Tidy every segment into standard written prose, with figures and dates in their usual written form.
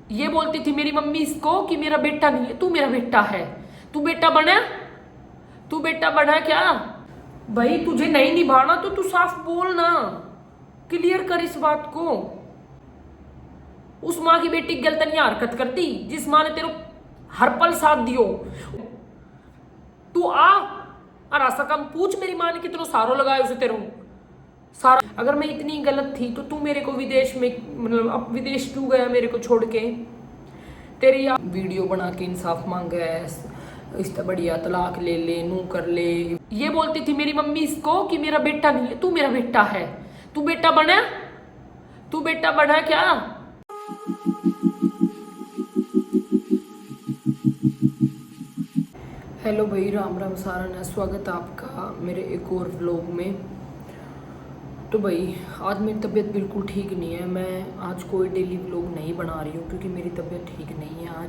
ये बोलती थी मेरी मम्मी इसको कि मेरा बेटा नहीं है, तू मेरा बेटा है। तू बेटा बना, तू बेटा बना क्या? भाई तुझे नहीं निभाना तो तू साफ बोल ना, क्लियर कर इस बात को। उस माँ की बेटी गलत नहीं हरकत करती जिस माँ ने तेरे हर पल साथ दियो। तू आ और आशा कम पूछ मेरी माँ ने कितनों सारों लगाया उसे तेरे सारा। अगर मैं इतनी गलत थी तो तू मेरे को विदेश में, मतलब अब विदेश क्यों गया मेरे को छोड़ के? तेरी वीडियो बना के इंसाफ मांगा है, इससे बढ़िया तलाक ले ले, नू कर ले। ये बोलती थी मेरी मम्मी इसको कि मेरा बेटा नहीं है, तू मेरा बेटा है। तू बेटा बना, तू बेटा बना क्या? हेलो भाई, राम राम सारा, स्वागत है आपका मेरे एक और व्लॉग में। तो भाई आज मेरी तबीयत बिल्कुल ठीक नहीं है। मैं आज कोई डेली व्लॉग नहीं बना रही हूँ क्योंकि मेरी तबीयत ठीक नहीं है।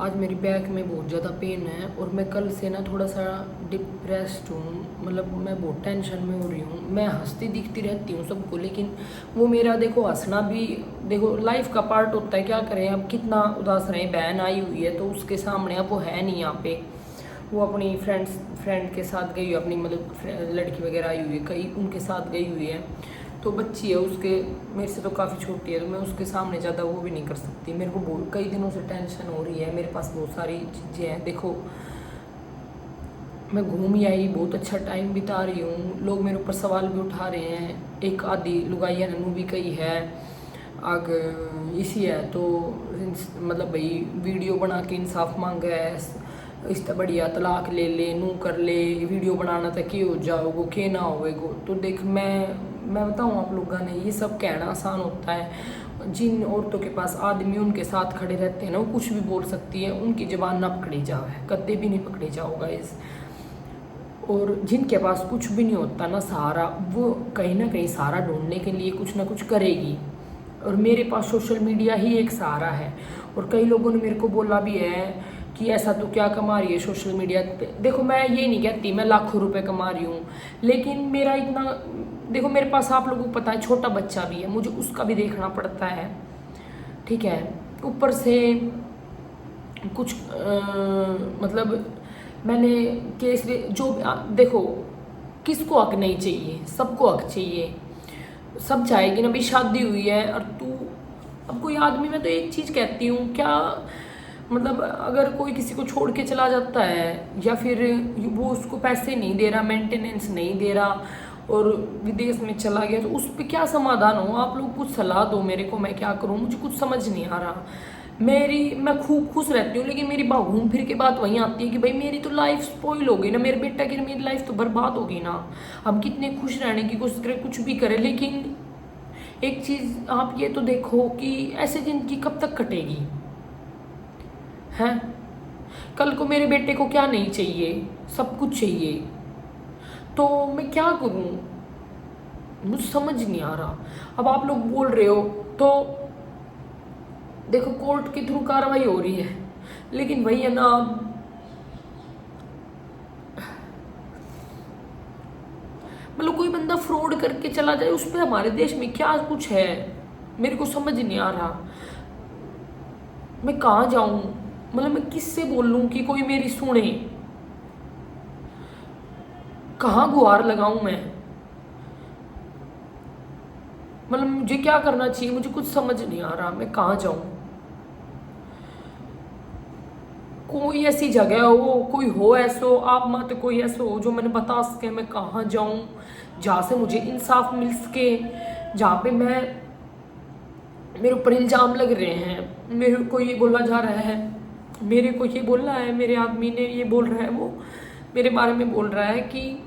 आज मेरी बैक में बहुत ज़्यादा पेन है और मैं कल से ना थोड़ा सा डिप्रेस्ड हूँ। मतलब मैं बहुत टेंशन में हो रही हूँ। मैं हंसती दिखती रहती हूँ सबको, लेकिन वो मेरा देखो हंसना भी देखो लाइफ का पार्ट होता है। क्या करें, अब कितना उदास रहें। बहन आई हुई है तो उसके सामने, अब वो है नहीं यहाँ पे, वो अपनी फ्रेंड के साथ गई हुई, अपनी मतलब लड़की वगैरह आई हुई है, कई उनके साथ गई हुई है। तो बच्ची है उसके, मेरे से तो काफ़ी छोटी है, तो मैं उसके सामने ज़्यादा वो भी नहीं कर सकती। मेरे को बहुत कई दिनों से टेंशन हो रही है। मेरे पास बहुत सारी चीज़ें हैं। देखो मैं घूम ही आई, बहुत अच्छा टाइम बिता रही हूँ। लोग मेरे ऊपर सवाल भी उठा रहे हैं। एक आधी लुगाइया ननू भी कही है आग इसी है, तो मतलब भाई वीडियो बना के इंसाफ मांगा है, इससे बढ़िया तलाक ले ले, नू कर ले। वीडियो बनाना था कि हो जाओगो के ना होएगो। तो देख मैं बताऊँ आप लोगों ने, ये सब कहना आसान होता है। जिन औरतों के पास आदमी उनके साथ खड़े रहते हैं ना, वो कुछ भी बोल सकती है, उनकी ज़बान ना पकड़ी जाए, कद्दे भी नहीं पकड़े जाओगा इस। और जिनके पास कुछ भी नहीं होता ना सहारा, वो कहीं ना कहीं सहारा ढूंढने के लिए कुछ ना कुछ करेगी। और मेरे पास सोशल मीडिया ही एक सहारा है। और कई लोगों ने मेरे को बोला भी है कि ऐसा तो क्या कमा रही है सोशल मीडिया पे। देखो मैं ये नहीं कहती मैं लाखों रुपए कमा रही हूँ, लेकिन मेरा इतना देखो, मेरे पास आप लोगों को पता है छोटा बच्चा भी है, मुझे उसका भी देखना पड़ता है, ठीक है। ऊपर से कुछ मतलब मैंने केस जो देखो, किसको हक नहीं चाहिए, सबको हक चाहिए। सब चाहेगी ना, भी शादी हुई है और तू, अब कोई आदमी, मैं तो एक चीज़ कहती हूँ, क्या मतलब अगर कोई किसी को छोड़ के चला जाता है या फिर वो उसको पैसे नहीं दे रहा, मेंटेनेंस नहीं दे रहा और विदेश में चला गया, तो उस पर क्या समाधान हो? आप लोग कुछ सलाह दो मेरे को, मैं क्या करूँ, मुझे कुछ समझ नहीं आ रहा। मैं खूब खुश रहती हूँ, लेकिन मेरी घूम फिर के बात वहीं आती है कि भाई मेरी तो लाइफ स्पॉइल हो गई ना, मेरे बेटा की मेरी लाइफ तो बर्बाद हो गई ना। हम कितने खुश रहने की कोशिश करें, कुछ भी करें, लेकिन एक चीज़ आप ये तो देखो कि ऐसे जिंदगी कब तक कटेगी हैं? कल को मेरे बेटे को क्या नहीं चाहिए, सब कुछ चाहिए, तो मैं क्या करूं? मुझे समझ नहीं आ रहा। अब आप लोग बोल रहे हो तो देखो कोर्ट के थ्रू कार्रवाई हो रही है, लेकिन वही है ना, मतलब कोई बंदा फ्रॉड करके चला जाए, उस पर हमारे देश में क्या कुछ है, मेरे को समझ नहीं आ रहा। मैं कहाँ जाऊं, मतलब मैं किससे बोलूं कि कोई मेरी सुने? कहाँ गुहार लगाऊं मैं? मतलब मुझे क्या करना चाहिए, मुझे कुछ समझ नहीं आ रहा। मैं कहाँ जाऊं? कोई ऐसी जगह हो, कोई हो ऐसो, आप मत कोई ऐसो हो जो मैंने बता सके मैं कहाँ जाऊं, जहाँ से मुझे इंसाफ मिल सके, जहाँ पे मेरे ऊपर इल्ज़ाम लग रहे हैं, मेरे को ये बोला जा रहा है, मेरे को ये बोल रहा है, मेरे आदमी ने ये बोल रहा है, वो मेरे बारे में बोल रहा है कि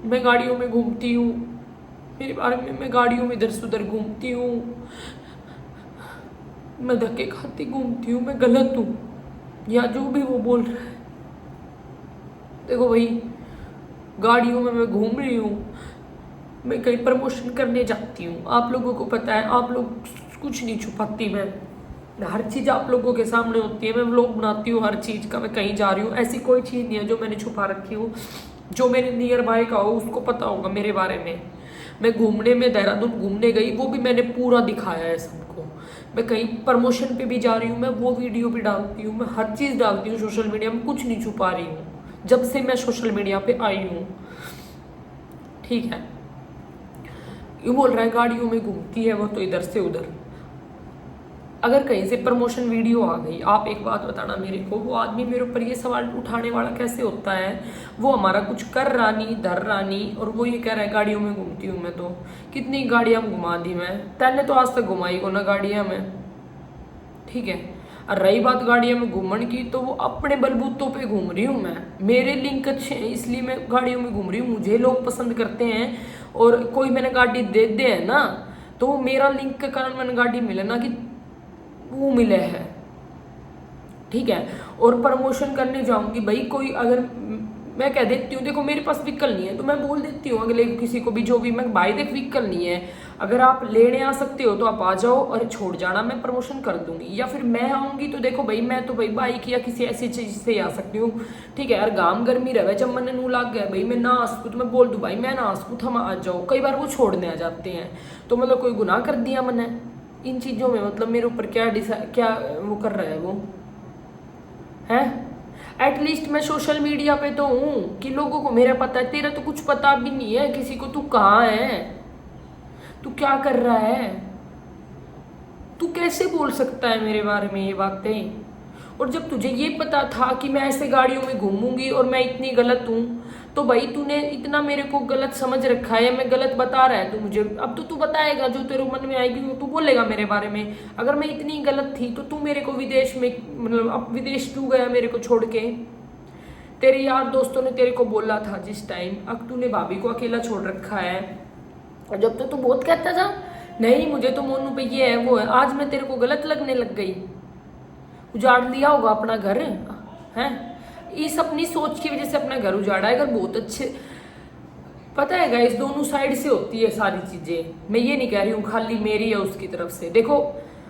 मैं गाड़ियों में घूमती हूँ, मेरे बारे में मैं गाड़ियों में इधर से उधर घूमती हूँ, मैं धक्के खाती घूमती हूँ, मैं गलत हूँ, या जो भी वो बोल रहा है। देखो भाई, गाड़ियों में मैं घूम रही हूँ, मैं कहीं प्रमोशन करने जाती हूँ, आप लोगों को पता है, आप लोग कुछ नहीं छुपाती, मैं हर चीज़ आप लोगों के सामने होती है, मैं व्लॉग बनाती हूँ हर चीज़ का। मैं कहीं जा रही हूँ, ऐसी कोई चीज़ नहीं है जो मैंने छुपा रखी हो। जो मेरे नियर बाय का हो उसको पता होगा मेरे बारे में। मैं घूमने में देहरादून घूमने गई, वो भी मैंने पूरा दिखाया है सबको। मैं कहीं प्रमोशन पे भी जा रही हूँ, मैं वो वीडियो भी डालती हूँ, मैं हर चीज़ डालती हूँ सोशल मीडिया में, कुछ नहीं छुपा रही हूँ जब से मैं सोशल मीडिया पे आई हूँ। ठीक है, ये बोल रहा है गाड़ियों में घूमती है वो तो इधर से उधर। अगर कहीं से प्रमोशन वीडियो आ गई, आप एक बात बताना मेरे को, वो आदमी मेरे ऊपर ये सवाल उठाने वाला कैसे होता है? वो हमारा कुछ कर रहा नहीं, धर रहा नहीं, और वो ये कह रहा है गाड़ियों में घूमती हूँ मैं। तो कितनी गाड़ियाँ घुमा दी मैं, तैने तो आज तक घुमाई को ना गाड़ियाँ में। ठीक है, और रही बात गाड़ियों में घूमने की, तो वो अपने बलबूतों पे घूम रही हूँ मैं, मेरे लिंक अच्छे हैं इसलिए मैं गाड़ियों में घूम रही हूँ, मुझे लोग पसंद करते हैं। और कोई मैंने गाड़ी दे दे है ना, तो वो मेरा लिंक के कारण मैंने गाड़ी मिले ना, कि वो मिले है। ठीक है, और प्रमोशन करने जाऊंगी भाई, कोई अगर मैं कह देती हूँ देखो मेरे पास व्हीकल नहीं है, तो मैं बोल देती हूँ अगले किसी को भी, जो भी, मैं भाई देख व्हीकल नहीं है, अगर आप लेने आ सकते हो तो आप आ जाओ और छोड़ जाना, मैं प्रमोशन कर दूंगी। या फिर मैं आऊंगी तो देखो भाई, मैं तो भाई बाइक या किसी ऐसी चीज से आ सकती हूँ। ठीक है यार, गाम गर्मी रहे, जब मन नू लग गया भाई मैं ना आ सकूँ, तो मैं बोल दूँ भाई मैं ना आ सकूँ, हम आ जाओ। कई बार वो छोड़ने आ जाते हैं, तो मतलब कोई गुनाह कर दिया मैंने इन चीज़ों में? मतलब मेरे ऊपर क्या वो कर रहा है वो है? एटलीस्ट मैं सोशल मीडिया पे तो हूँ कि लोगों को मेरा पता है, तेरा तो कुछ पता भी नहीं है किसी को। तू कहाँ है, तू क्या कर रहा है, तू कैसे बोल सकता है मेरे बारे में ये बातें? और जब तुझे ये पता था कि मैं ऐसे गाड़ियों में घूमूंगी और मैं इतनी गलत हूँ, तो भाई तूने इतना मेरे को गलत समझ रखा है, मैं गलत बता रहा है तू मुझे। अब तो तू बताएगा, जो तेरे मन में आएगी वो तू बोलेगा मेरे बारे में। अगर मैं इतनी गलत थी तो तू मेरे को विदेश में, मतलब अब विदेश क्यों गया मेरे को छोड़ के? तेरे यार दोस्तों ने तेरे को बोला था जिस टाइम, अब तूने भाभी को अकेला छोड़ रखा है, और जब तो तू बहुत कहता था नहीं मुझे तो मोनू पे ये है वो है, आज मैं तेरे को गलत लगने लग गई। उजाड़ लिया होगा अपना घर है, इस अपनी सोच की वजह से अपना घर उजाड़ा है। अगर बहुत अच्छे, पता है गाइस, दोनों साइड से होती है सारी चीजें, मैं ये नहीं कह रही हूँ खाली मेरी या उसकी तरफ से। देखो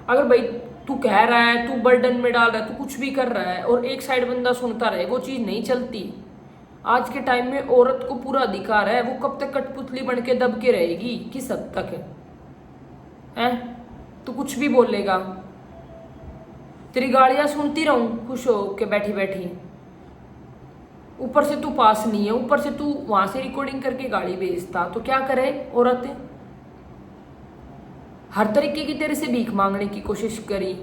अगर भाई तू कह रहा है, तू बर्डन में डाल रहा है, तू कुछ भी कर रहा है, और एक साइड बंदा सुनता रहे, वो चीज नहीं चलती। आज के टाइम में औरत को पूरा अधिकार है, वो कब तक कठपुतली बन के दब के रहेगी, किस हद तक है? तू कुछ भी बोलेगा, तेरी गालियां सुनती रहूं खुश हो के बैठी बैठी, ऊपर से तू पास नहीं है, ऊपर से तू वहां से रिकॉर्डिंग करके गाली भेजता, तो क्या करे औरतें? हर तरीके की तेरे से भीख मांगने की कोशिश करी,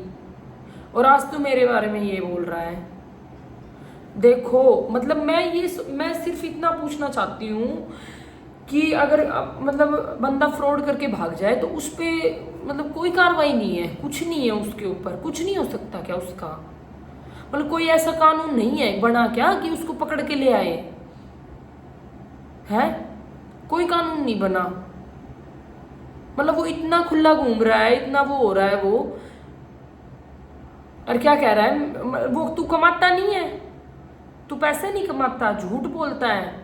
और आज तू मेरे बारे में ये बोल रहा है। देखो मतलब मैं सिर्फ इतना पूछना चाहती हूँ कि अगर मतलब बंदा फ्रॉड करके भाग जाए तो उस पे मतलब कोई कार्रवाई नहीं है, कुछ नहीं है उसके ऊपर, कुछ नहीं हो सकता क्या उसका? मतलब कोई ऐसा कानून नहीं है बना क्या कि उसको पकड़ के ले आए? है कोई कानून नहीं बना। मतलब वो इतना खुला घूम रहा है, इतना वो हो रहा है वो, और क्या कह रहा है वो, तू कमाता नहीं है, तू पैसे नहीं कमाता, झूठ बोलता है।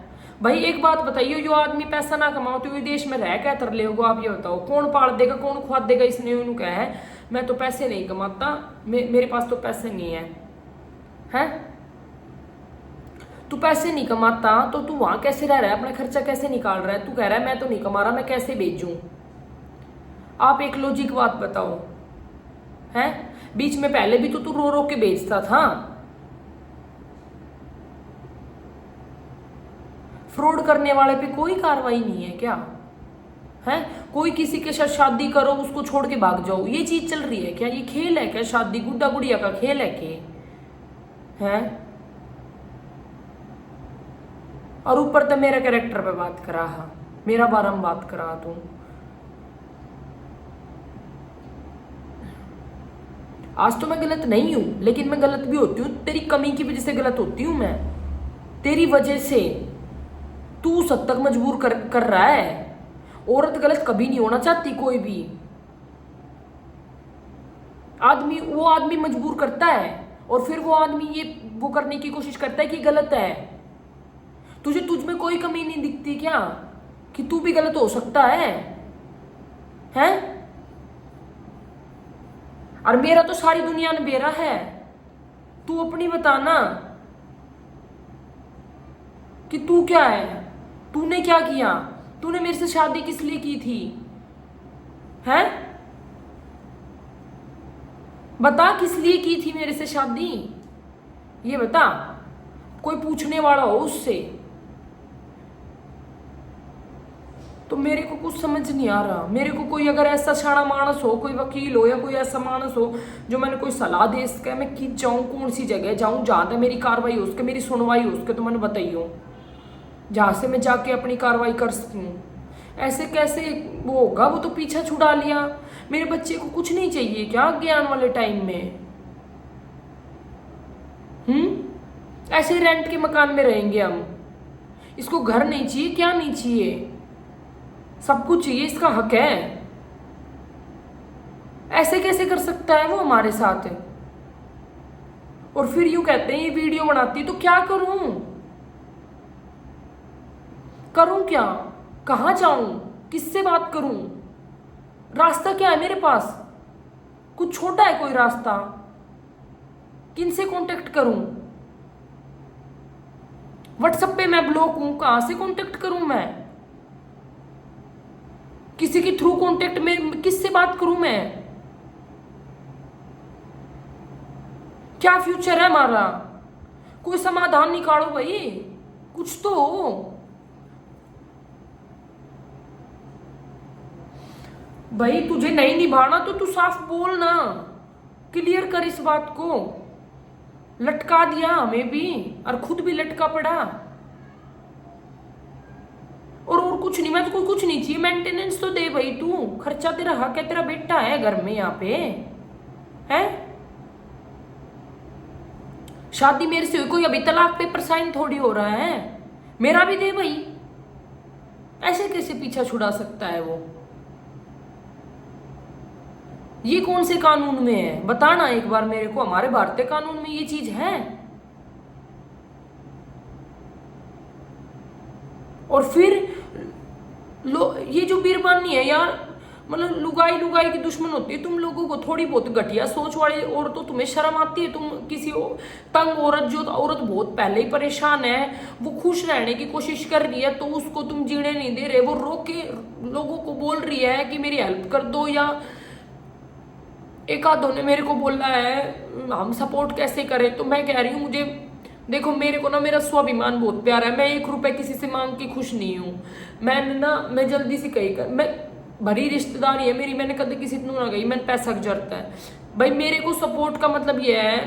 भाई एक बात बताइए, जो आदमी पैसा ना कमाओ तो विदेश में रह क्या कर ले होगा? आप ये बताओ, कौन पाल देगा, कौन खुआ देगा? इसने उन्होंने कहा है मैं तो पैसे नहीं कमाता, मेरे पास तो पैसे नहीं है। हैं? तू पैसे नहीं कमाता तो तू वहां कैसे रह रहा है, अपना खर्चा कैसे निकाल रहा है? तू कह रहा है मैं तो नहीं कमा रहा, मैं कैसे भेजूं? आप एक लॉजिक बात बताओ। हैं? बीच में पहले भी तो तू रो रो के बेचता था। फ्रॉड करने वाले पे कोई कार्रवाई नहीं है क्या? है कोई किसी के साथ शादी करो उसको छोड़ के भाग जाओ, ये चीज चल रही है क्या? ये खेल है क्या? शादी गुड्डा गुड़िया का खेल है के? है? और ऊपर तो मेरे कैरेक्टर पे बात करा, मेरा बारे में बात करा तू। आज तो मैं गलत नहीं हूं, लेकिन मैं गलत भी होती हूँ, तेरी कमी की वजह से गलत होती हूँ मैं, तेरी वजह से। तू उस हद तक मजबूर कर रहा है। औरत गलत कभी नहीं होना चाहती, कोई भी आदमी, वो आदमी मजबूर करता है, और फिर वो आदमी ये वो करने की कोशिश करता है कि गलत है। तुझे तुझ में कोई कमी नहीं दिखती क्या कि तू भी गलत हो सकता है? हैं? और मेरा तो सारी दुनिया ने बेरा है, तू अपनी बताना कि तू क्या है, तूने क्या किया? तूने मेरे से शादी किस लिए की थी? हैं? बता किस लिए की थी मेरे से शादी, ये बता, कोई पूछने वाला हो उससे। तो मेरे को कुछ समझ नहीं आ रहा, मेरे को कोई अगर ऐसा शाना मानस हो, कोई वकील हो या कोई ऐसा मानस हो जो मैंने कोई सलाह दे सके, मैं किस जाऊं, कौन सी जगह जाऊं जहां तक मेरी कार्रवाई हो उसके, मेरी सुनवाई हो उसके, तो मैंने बताइयो जहां से मैं जाके अपनी कार्रवाई कर सकूं। ऐसे कैसे वो होगा, वो तो पीछा छुड़ा लिया। मेरे बच्चे को कुछ नहीं चाहिए क्या ज्ञान वाले टाइम में? ऐसे रेंट के मकान में रहेंगे हम, इसको घर नहीं चाहिए, क्या नहीं चाहिए, सब कुछ चाहिए, इसका हक है। ऐसे कैसे कर सकता है वो हमारे साथ? और फिर यूं कहते हैं ये वीडियो बनाती है, तो क्या करूं, करूं क्या, कहां जाऊं, किससे बात करूं, रास्ता क्या है मेरे पास? कुछ छोटा है कोई रास्ता? किनसे कांटेक्ट करूं? व्हाट्सएप पे मैं ब्लॉक हूं, कहां से कांटेक्ट करूं मैं? किसी के थ्रू कांटेक्ट में किससे बात करूं मैं? क्या फ्यूचर है हमारा? कोई समाधान निकालो भाई, कुछ तो हो। भाई तुझे नहीं निभाना तो तू साफ बोल ना, क्लियर कर इस बात को। लटका दिया हमें भी और खुद भी लटका पड़ा। और कुछ नहीं, मैं तो कोई कुछ नहीं चाहिए, मेंटेनेंस तो दे भाई, तू खर्चा तेरा हक है, तेरा बेटा है घर में यहाँ पे है। शादी मेरे से हुई, कोई अभी तलाक पेपर साइन थोड़ी हो रहा है, मेरा भी दे भाई। ऐसे कैसे पीछा छुड़ा सकता है वो? ये कौन से कानून में है बताना एक बार मेरे को, हमारे भारतीय कानून में ये चीज है? और फिर ये जो बीरबानी है यार, मतलब लुगाई लुगाई की दुश्मन होती है। तुम लोगों को थोड़ी बहुत घटिया सोच वाली औरतों, तुम्हें शर्म आती है? तुम किसी तंग औरत, जो औरत बहुत पहले ही परेशान है, वो खुश रहने की कोशिश कर रही है, तो उसको तुम जीने नहीं दे रहे, वो रो के लोगों को बोल रही है कि मेरी हेल्प कर दो। या एक आधों ने मेरे को बोला है हम सपोर्ट कैसे करें, तो मैं कह रही हूँ मुझे देखो, मेरे को ना मेरा स्वाभिमान बहुत प्यारा है, मैं 1 रुपए किसी से मांग के खुश नहीं हूँ। मैं जल्दी से कही कर, मैं भरी रिश्तेदारी है मेरी, मैंने कभी किसी को ना गई, मैंने पैसा जरूरत है भाई। मेरे को सपोर्ट का मतलब ये है,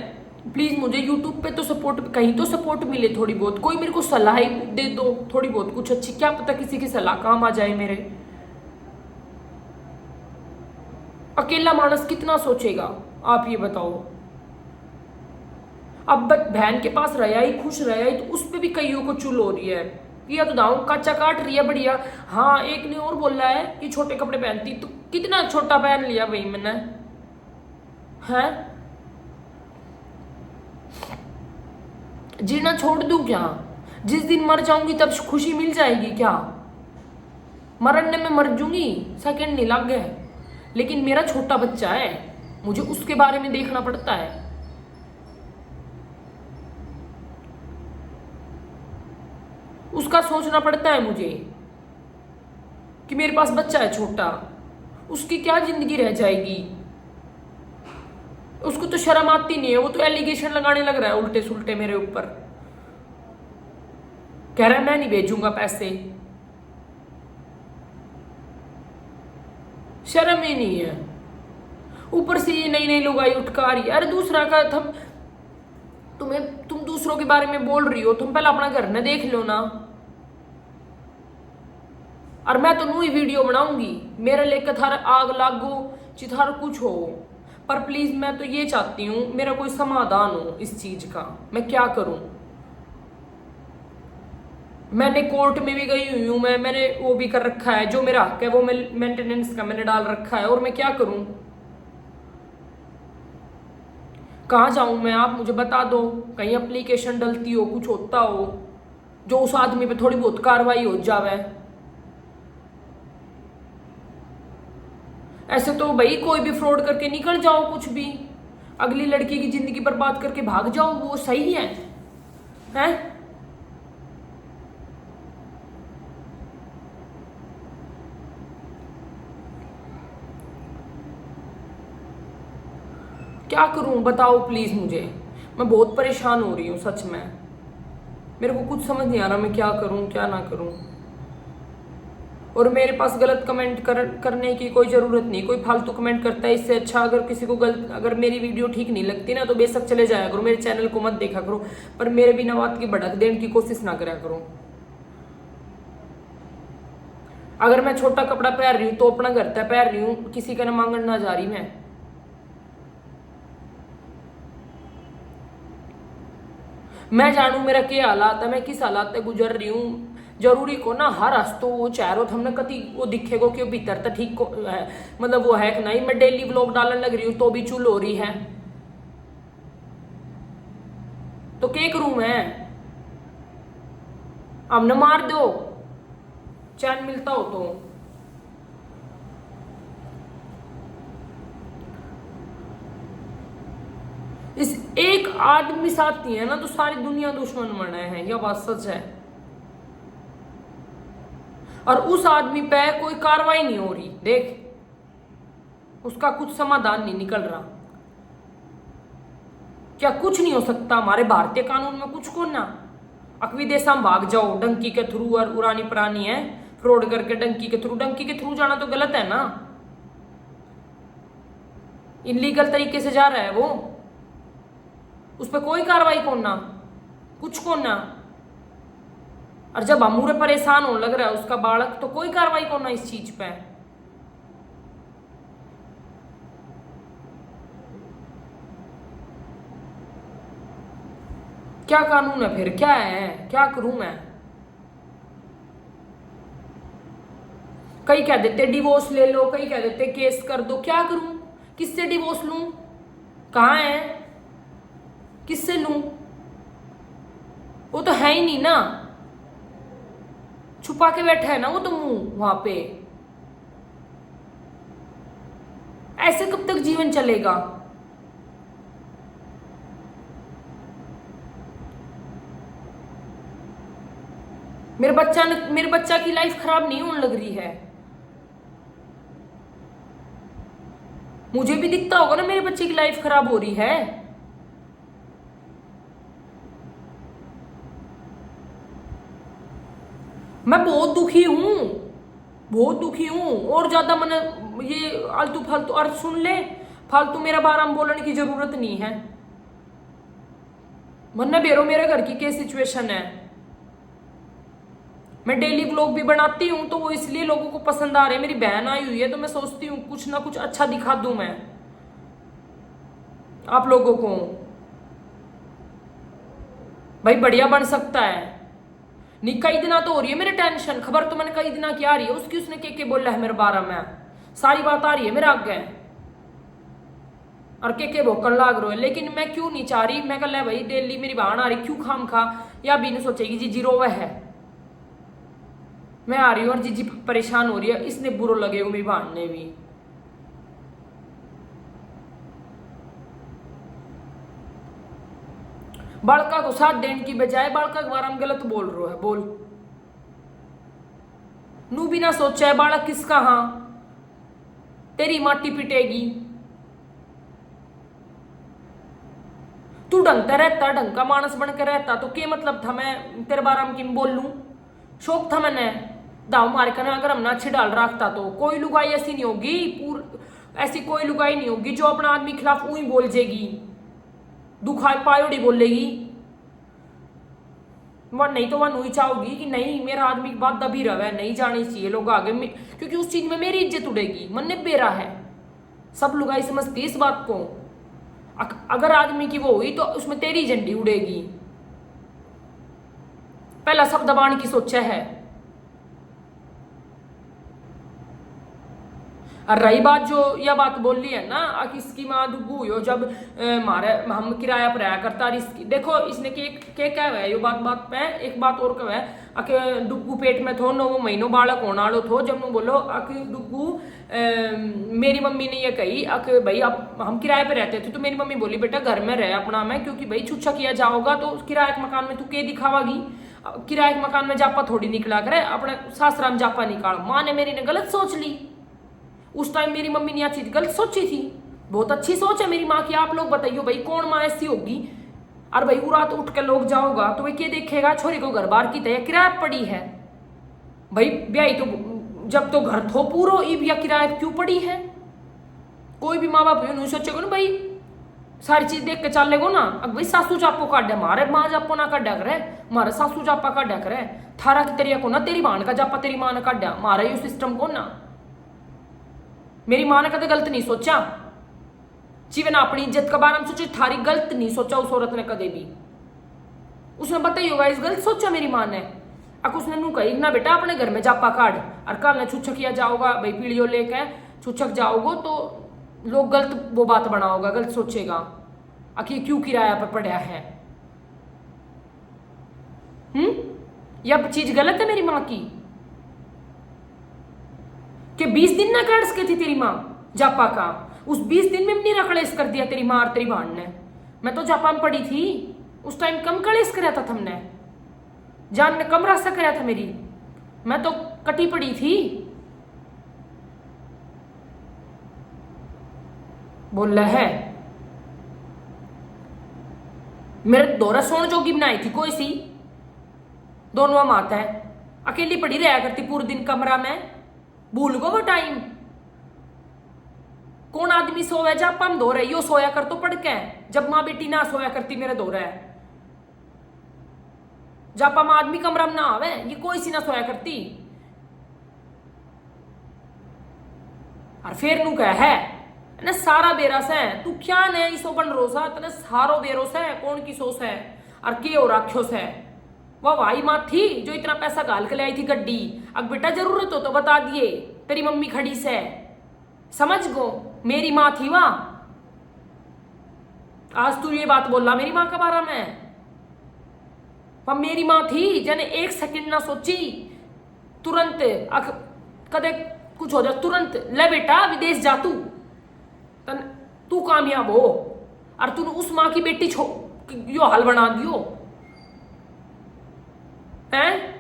प्लीज मुझे यूट्यूब पे तो सपोर्ट, कहीं तो सपोर्ट मिले थोड़ी बहुत, कोई मेरे को सलाह दे दो थोड़ी बहुत कुछ अच्छी, क्या पता किसी की सलाह काम आ जाए मेरे। अकेला मानस कितना सोचेगा आप ये बताओ। अब बहन के पास रहा ही, खुश रहा ही, तो उस पर भी कईयों को चुल हो रही है, या तो दाऊ कच्चा काट रही है बढ़िया। हाँ एक ने और बोला है कि छोटे कपड़े पहनती, तो कितना छोटा पहन लिया भाई मैंने, है जीना छोड़ दूं क्या? जिस दिन मर जाऊंगी तब खुशी मिल जाएगी क्या? मरने में मर जूंगी, सेकंड नहीं लग गए, लेकिन मेरा छोटा बच्चा है, मुझे उसके बारे में देखना पड़ता है। उसका सोचना पड़ता है मुझे कि मेरे पास बच्चा है छोटा, उसकी क्या जिंदगी रह जाएगी। उसको तो शर्म आती नहीं है, वो तो एलिगेशन लगाने लग रहा है उल्टे सुल्टे मेरे ऊपर, कह रहा है मैं नहीं भेजूंगा पैसे। शर्म ही नहीं है, ऊपर से ये नई नई लुगाई उठका रही है। अरे दूसरा का तुम दूसरों के बारे में बोल रही हो, तुम पहले अपना घर न देख लो ना। और मैं तो नू ही वीडियो बनाऊंगी, मेरे लेकर थार आग लागो चिथार कुछ हो, पर प्लीज मैं तो ये चाहती हूँ मेरा कोई समाधान हो इस चीज का। मैं क्या करूं? मैंने कोर्ट में भी गई हुई हूं, मैंने वो भी कर रखा है, जो मेरा हक है वो मेंटेनेंस का मैंने डाल रखा है, और मैं क्या करूं? कहाँ जाऊं मैं? आप मुझे बता दो, कहीं एप्लीकेशन डलती हो, कुछ होता हो जो उस आदमी पे थोड़ी बहुत कार्रवाई हो जावे। ऐसे तो भाई कोई भी फ्रॉड करके निकल जाओ, कुछ भी अगली लड़की की जिंदगी बर्बाद करके भाग जाओ, वो सही है? हैं? क्या करूं बताओ प्लीज मुझे, मैं बहुत परेशान हो रही हूँ सच में। मेरे को कुछ समझ नहीं आ रहा मैं क्या करूं क्या ना करूं। और मेरे पास गलत कमेंट करने की कोई ज़रूरत नहीं, कोई फालतू कमेंट करता है इससे अच्छा अगर किसी को गलत, अगर मेरी वीडियो ठीक नहीं लगती ना तो बेशक चले जाया करो, मेरे चैनल को मत देखा करो, पर मेरे बिना बात की भड़क देने की कोशिश ना करा करो। अगर मैं छोटा कपड़ा पहन रही हूँ तो अपना घर तक पहन रही हूँ, किसी का ना मांगन ना जा रही मैं जानू मेरा क्या हालात है, मैं किस हालात से गुजर रही हूँ। जरूरी को ना हर हस्तों वो चेहरों हमने कति वो दिखेगो कि भीतर तो ठीक है, मतलब वो है कि नहीं। मैं डेली व्लॉग डालने लग रही हूँ तो भी चुल हो रही है, तो क्या करूं मैं। अब न मार दो चैन मिलता हो तो। इस एक आदमी साथ नहीं है ना तो सारी दुनिया दुश्मन बने हैं, यह बात सच है। और उस आदमी पे कोई कार्रवाई नहीं हो रही, देख उसका कुछ समाधान नहीं निकल रहा। क्या कुछ नहीं हो सकता हमारे भारतीय कानून में कुछ को ना। विदेश में भाग जाओ डंकी के थ्रू, और पुरानी पुरानी है फ्रॉड करके डंकी के थ्रू जाना तो गलत है ना, इनलीगल तरीके से जा रहा है वो, उस पर कोई कार्रवाई कौन ना, कुछ कौन ना। और जब अमूरे परेशान होने लग रहा है उसका बालक तो कोई कार्रवाई कौन ना इस चीज पे। क्या कानून है फिर, क्या है, क्या करूं मैं। कई कह देते डिवोर्स ले लो, कई कह देते केस कर दो, क्या करूं, किससे डिवोर्स लूं, कहां है, किससे लूं, वो तो है ही नहीं ना, छुपा के बैठा है ना वो तो मुंह वहां पे। ऐसे कब तक जीवन चलेगा। मेरे बच्चा की लाइफ खराब नहीं होने लग रही है। मुझे भी दिखता होगा ना मेरे बच्चे की लाइफ खराब हो रही है। मैं बहुत दुखी हूं, बहुत दुखी हूं, और ज्यादा मन ये आलतू फालतू और सुन ले, फालतू मेरा बाराम बोलने की जरूरत नहीं है। मन बेरो मेरे घर की क्या सिचुएशन है। मैं डेली व्लॉग भी बनाती हूँ तो वो इसलिए लोगों को पसंद आ रहे हैं, मेरी बहन आई हुई है तो मैं सोचती हूँ कुछ ना कुछ अच्छा दिखा दूं मैं आप लोगों को, भाई बढ़िया बन सकता है। नहीं कई दिना तो हो रही है मेरे टेंशन, खबर तो मैंने कई दिना की आ रही है उसकी, उसने के बोला है मेरे बारे में, सारी बात आ रही है मेरे आगे और के भोकन लाग रहे है। लेकिन मैं क्यों नहीं चाह रही, मैं कल भाई डेली मेरी बहन आ रही क्यों खाम खा, या भी नहीं सोचेगी जी जीरो वह है, मैं आ रही हूँ और जीजी परेशान हो रही है, इसने बुरो लगे मेरी बहन ने भी। बालका को साथ देने की बजाय बालका के बारे में गलत बोल रहा है, बोल नू भी ना सोचा है बालक किसका, हाँ तेरी माटी पिटेगी। तू ढंगता रहता, ढंग का मानस बन के रहता तो क्या मतलब था मैं तेरे बारे में किम बोल लूं। शौक था मैंने दाव मार कर, अगर हम ना अच्छी डाल रखता तो कोई लुगाई ऐसी नहीं होगी, ऐसी कोई लुगाई नहीं होगी जो अपना आदमी खिलाफ ऊई बोल जाएगी, दुखाई पायोड़ी बोलेगी। वह नहीं तो वह नहीं चाहोगी कि नहीं मेरा आदमी की बात दबी रहा नहीं जानी चाहिए लोग आगे में, क्योंकि उस चीज में मेरी इज्जत उड़ेगी। मन ने बेरा है, सब लुगाई समझती इस बात को, अगर आदमी की वो हुई तो उसमें तेरी झंडी उड़ेगी। पहला सब दबाने की सोचा है। और रही बात जो यह बात बोल ली है ना कि इसकी माँ डुगू हुई जब हमारे हम किराया पर आया करता, इसकी देखो इसने के क्या है यो बात पे एक बात और कह है डुगू पेट में थो 9 महीनों बालक होने वालो थो, जब नु बोलो डुगू मेरी मम्मी ने ये कही भाई अब हम किराए पे रहते थे तो मेरी मम्मी बोली बेटा घर में रहे अपना में, क्योंकि भाई छुच्छा किया जाओगा तो किराए के मकान में तू के दिखावागी, किराए के मकान में जापा थोड़ी निकला करे, अपने सासरा में जापा निकाल। माँ ने मेरी ने गलत सोच ली, उस टाइम मेरी मम्मी ने यह चीज गलत सोची थी, बहुत अच्छी सोच है मेरी माँ की। आप लोग बताइयो भाई कौन माँ ऐसी होगी। और भाई वो रात उठ के लोग जाओगा तो वे क्या देखेगा, छोरी को घर बार की तय किराया पड़ी है। भाई ब्याई तो जब तो घर थो पूरो ईब या किराया क्यों पड़ी है। कोई भी माँ बाप नहीं सोचेगा ना भाई, सारी चीज देख के चल लेगो ना। अब भाई सासू चापो काटा मारे माँ जापो ना काटा करे, मारे सासू जापा काटा करे। थारा की तेरिया को ना तेरी बहन का जापा तेरी माँ ने काटा, मारा यू सिस्टम को ना। मेरी माँ ने कदे गलत नहीं सोचा, जीवन अपनी इज्जत के बारे में सोचे, थारी गलत नहीं सोचा उस औरत ने कदे भी। उसने बताई होगा इस गलत सोचा मेरी माँ ने। अब उसने नू कही ना बेटा अपने घर में जापा काट, और कल ने छुच्छक किया जाओगा भाई पीढ़ियों लेके छुच्छक जाओगो तो लोग गलत वो बात बनाओगा, गलत सोचेगा आखिर क्यों किराया पर पड़ा है। यह चीज गलत है मेरी माँ की कि 20 दिन ना काट सके थी तेरी माँ जापा का, उस 20 दिन में नहीं रखड़ेस कर दिया तेरी माँ और तेरी बहन ने। मैं तो जापा में पड़ी थी उस टाइम, कम कलेस कराया था तुमने, जान ने कम रास्ता कराया था मेरी, मैं तो कटी पड़ी थी। बोल रहा है मेरे दौरा सोन जोगी बनाई थी कोई सी, दोनों माता है अकेली पड़ी रहा करती पूरे दिन कमरा में, भूल गो वो टाइम। कौन आदमी सोया जब हम दो रहे, यो सोया कर तो पड़ के, जब माँ बेटी ना सोया करती मेरे दो रहा है, जब हम आदमी कमरा में ना आवे ये कोई सी ना सोया करती। और फिर नू कह है ना सारा बेरस है, तू क्या ने इसो बन रोसा तने सारो बेरोस है, कौन की सोच है और के हो राख्यो से। वह भाई माँ थी जो इतना पैसा गाल के ले आई थी गड्डी, अब बेटा जरूरत हो तो बता दिए तेरी मम्मी खड़ी से, समझ गो मेरी माँ थी वहां। आज तू ये बात बोला मेरी माँ के बारे में, वह मेरी माँ थी जने एक सेकंड ना सोची, तुरंत कदे कुछ हो जाए तुरंत ले बेटा विदेश जा तू कामयाब हो, और तूने उस माँ की बेटी यो हाल बना दियो हैं।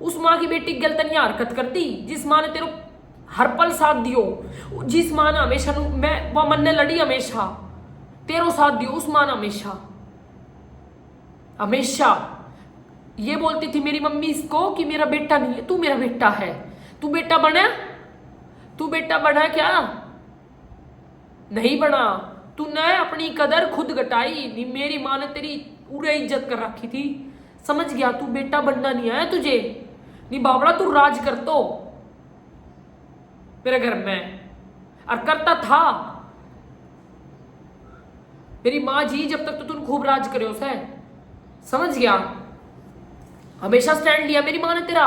उस माँ की बेटी गलतनियां हरकत करती जिस माँ ने तेरे हर पल साथ दियो, जिस माँ ने हमेशा मैं वह मन ने लड़ी हमेशा तेरो साथ दियो, उस माँ ने हमेशा हमेशा ये बोलती थी मेरी मम्मी इसको कि मेरा बेटा नहीं है, तू मेरा बेटा है। तू बेटा बना, तू बेटा बना क्या नहीं बना, तूने अपनी कदर खुद घटाई। मेरी माँ ने तेरी पूरी इज्जत कर रखी थी, समझ गया तू बेटा बनना नहीं आया तुझे, नहीं बाबड़ा तू राज कर तो मेरे घर में, और करता था। मेरी माँ जी जब तक तो तूने खूब राज करे उसे, समझ गया। हमेशा स्टैंड लिया मेरी माँ ने तेरा,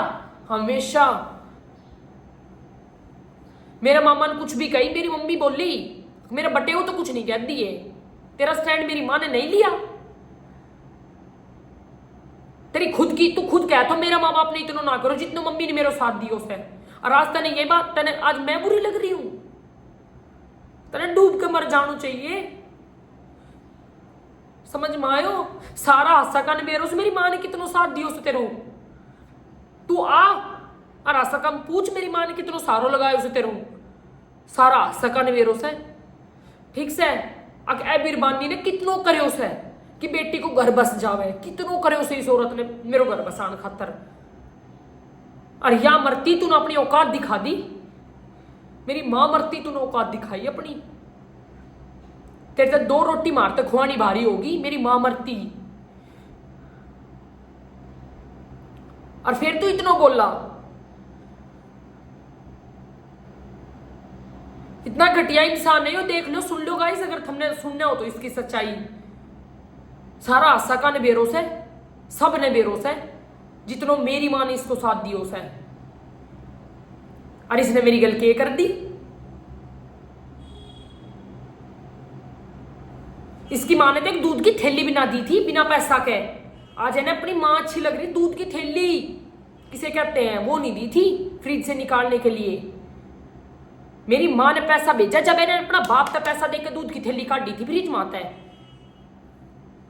हमेशा। मेरा मामा ने कुछ भी कही मेरी मम्मी बोली मेरे बटे हो तो कुछ नहीं कह दिए, तेरा स्टैंड मेरी माँ ने नहीं लिया। तेरी खुद की तू खुद कह तो मेरा माँ बाप ने इतना ना करो जितना मम्मी ने मेरा साथ दिया उसे, और आज तने ये बात तने आज मैं बुरी लग रही हूं, तने डूब के मर जाना चाहिए, समझ में आयो। सारा हासा का बेरोस मेरी माँ ने कितना साथ दियो उसे तेरो, तू आ और हासा का पूछ मेरी माँ ने कितना सारो लगाया उसे तेरो, सारा हासा का बेरोस है ठीक से। अक ए बिरबानी ने कितनो करे उसे कि बेटी को घर बस जावे, कितनो करे उसे इस औरत ने मेरे घर बसान खातर। और या मरती तूने अपनी औकात दिखा दी, मेरी मां मरती तूने औकात दिखाई अपनी, तेरे से 2 रोटी मारते खुआनी भारी होगी, मेरी मां मरती। और फिर तू इतना बोला, इतना घटिया इंसान नहीं हो, देख लो सुन लो गाइस अगर तुमने सुनना हो तो इसकी सच्चाई। सारा आशा का ने बेरोस है, सब ने बेरोस है, जितनों मेरी मां ने इसको साथ दियो उसे, और इसने मेरी गल के कर दी। इसकी मां ने तो एक दूध की थैली बिना दी थी बिना पैसा के, आज है ना अपनी मां अच्छी लग रही, दूध की थैली किसे कहते हैं वो नहीं दी थी फ्रिज से निकालने के लिए। मेरी मां ने पैसा भेजा जब मैंने अपना बाप का पैसा देकर दूध की थैली काट दी थी फ्रिज में आता है,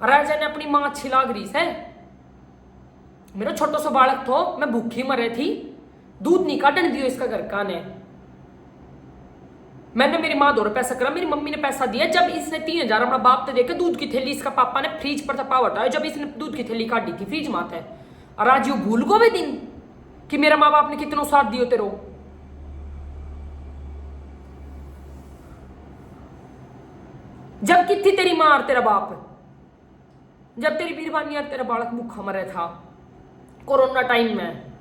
राजा ने अपनी मां अच्छी लाग रही से। मेरा छोटा सा बालक थो, मैं भूखी मरे थी, दूध नहीं काटने दियो इसका घर का ने। मैंने मेरी माँ दौरे पैसा करा, मेरी मम्मी ने पैसा दिया। जब इसने 3,000 अपना बाप ते देखे, दूध की थैली इसका पापा ने फ्रिज पर था पावर था, जब इसने दूध की थैली काटी थी फ्रिज मात है। और आज यू भूल गो वे दिन कि मेरा माँ बाप ने कितनो साथ दियो तेरो। जब कितनी तेरी माँ और तेरा बाप, जब तेरी बीरबानी और तेरा बालक भूखा मरे था कोरोना टाइम में,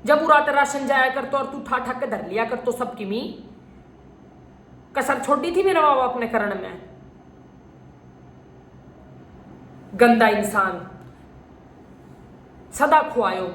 जब पूरा तेरा राशन जाया कर तो और तू ठा ठा के धर लिया कर तो सबकी मी कसर छोटी थी मेरा माँ बाप ने करण में। गंदा इंसान सदा खुआयो।